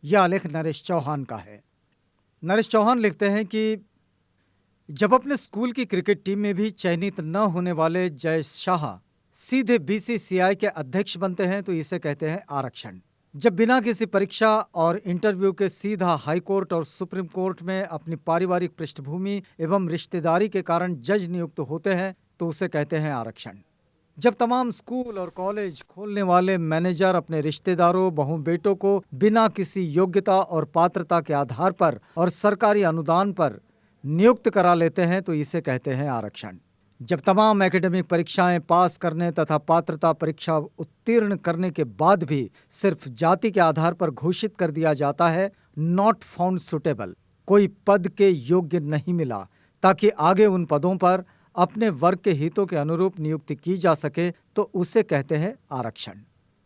यह आलेख नरेश चौहान का है। नरेश चौहान लिखते हैं कि जब अपने स्कूल की क्रिकेट टीम में भी चयनित न होने वाले जय शाह सीधे बीसीसीआई के अध्यक्ष बनते हैं तो इसे कहते हैं आरक्षण। जब बिना किसी परीक्षा और इंटरव्यू के सीधा हाई कोर्ट और सुप्रीम कोर्ट में अपनी पारिवारिक पृष्ठभूमि एवं रिश्तेदारी के कारण जज नियुक्त होते हैं तो उसे कहते हैं आरक्षण। जब तमाम स्कूल और कॉलेज खोलने वाले मैनेजर अपने रिश्तेदारों बहू बेटों को बिना किसी योग्यता और पात्रता के आधार पर और सरकारी अनुदान पर नियुक्त करा लेते हैं तो इसे कहते हैं आरक्षण। जब तमाम एकेडमिक परीक्षाएं पास करने तथा पात्रता परीक्षा उत्तीर्ण करने के बाद भी सिर्फ जाति के आधार पर घोषित कर दिया जाता है नॉट फाउंड सुटेबल, कोई पद के योग्य नहीं मिला, ताकि आगे उन पदों पर अपने वर्ग के हितों के अनुरूप नियुक्ति की जा सके तो उसे कहते हैं आरक्षण।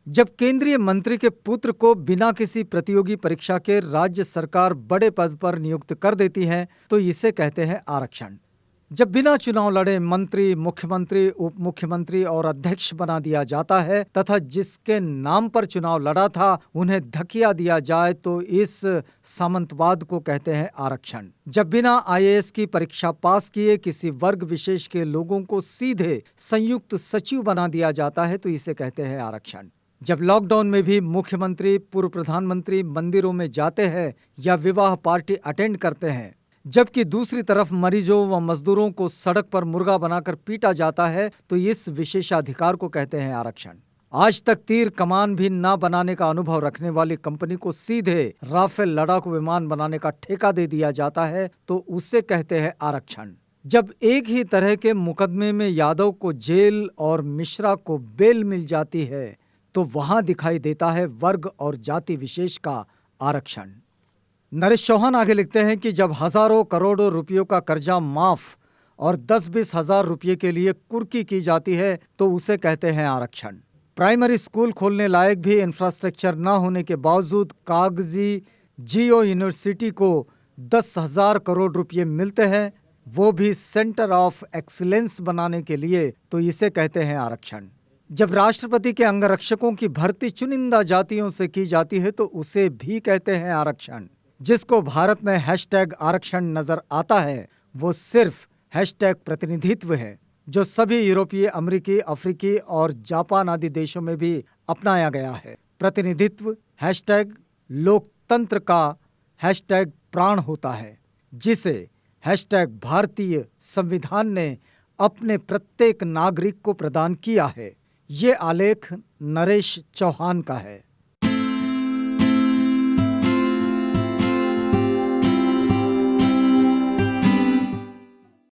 जब केंद्रीय मंत्री के पुत्र को बिना किसी प्रतियोगी परीक्षा के राज्य सरकार बड़े पद पर नियुक्त कर देती है तो इसे कहते हैं आरक्षण। जब बिना चुनाव लड़े मंत्री, मुख्यमंत्री, उप मुख्यमंत्री और अध्यक्ष बना दिया जाता है तथा जिसके नाम पर चुनाव लड़ा था उन्हें धकिया दिया जाए तो इस सामंतवाद को कहते हैं आरक्षण। जब बिना आईएएस की परीक्षा पास किए किसी वर्ग विशेष के लोगों को सीधे संयुक्त सचिव बना दिया जाता है तो इसे कहते हैं आरक्षण। जब लॉकडाउन में भी मुख्यमंत्री, पूर्व प्रधानमंत्री मंदिरों में जाते हैं या विवाह पार्टी अटेंड करते हैं, जबकि दूसरी तरफ मरीजों व मजदूरों को सड़क पर मुर्गा बनाकर पीटा जाता है तो इस विशेषाधिकार को कहते हैं आरक्षण। आज तक तीर कमान भी न बनाने का अनुभव रखने वाली कंपनी को सीधे राफेल लड़ाकू विमान बनाने का ठेका दे दिया जाता है तो उसे कहते हैं आरक्षण। जब एक ही तरह के मुकदमे में यादव को जेल और मिश्रा को बेल मिल जाती है तो वहां दिखाई देता है वर्ग और जाति विशेष का आरक्षण। नरेश चौहान आगे लिखते हैं कि जब हजारों करोड़ों रुपयों का कर्जा माफ और 10-20 हजार रुपये के लिए कुर्की की जाती है तो उसे कहते हैं आरक्षण। प्राइमरी स्कूल खोलने लायक भी इंफ्रास्ट्रक्चर न होने के बावजूद कागजी जियो यूनिवर्सिटी को 10,000 करोड़ रुपये मिलते हैं, वो भी सेंटर ऑफ एक्सीलेंस बनाने के लिए, तो इसे कहते हैं आरक्षण। जब राष्ट्रपति के अंगरक्षकों की भर्ती चुनिंदा जातियों से की जाती है तो उसे भी कहते हैं आरक्षण। जिसको भारत में हैशटैग आरक्षण नजर आता है वो सिर्फ हैशटैग प्रतिनिधित्व है, जो सभी यूरोपीय, अमेरिकी, अफ्रीकी और जापान आदि देशों में भी अपनाया गया है। प्रतिनिधित्व हैशटैग लोकतंत्र का हैशटैग प्राण होता है, जिसे हैशटैग भारतीय संविधान ने अपने प्रत्येक नागरिक को प्रदान किया है। ये आलेख नरेश चौहान का है।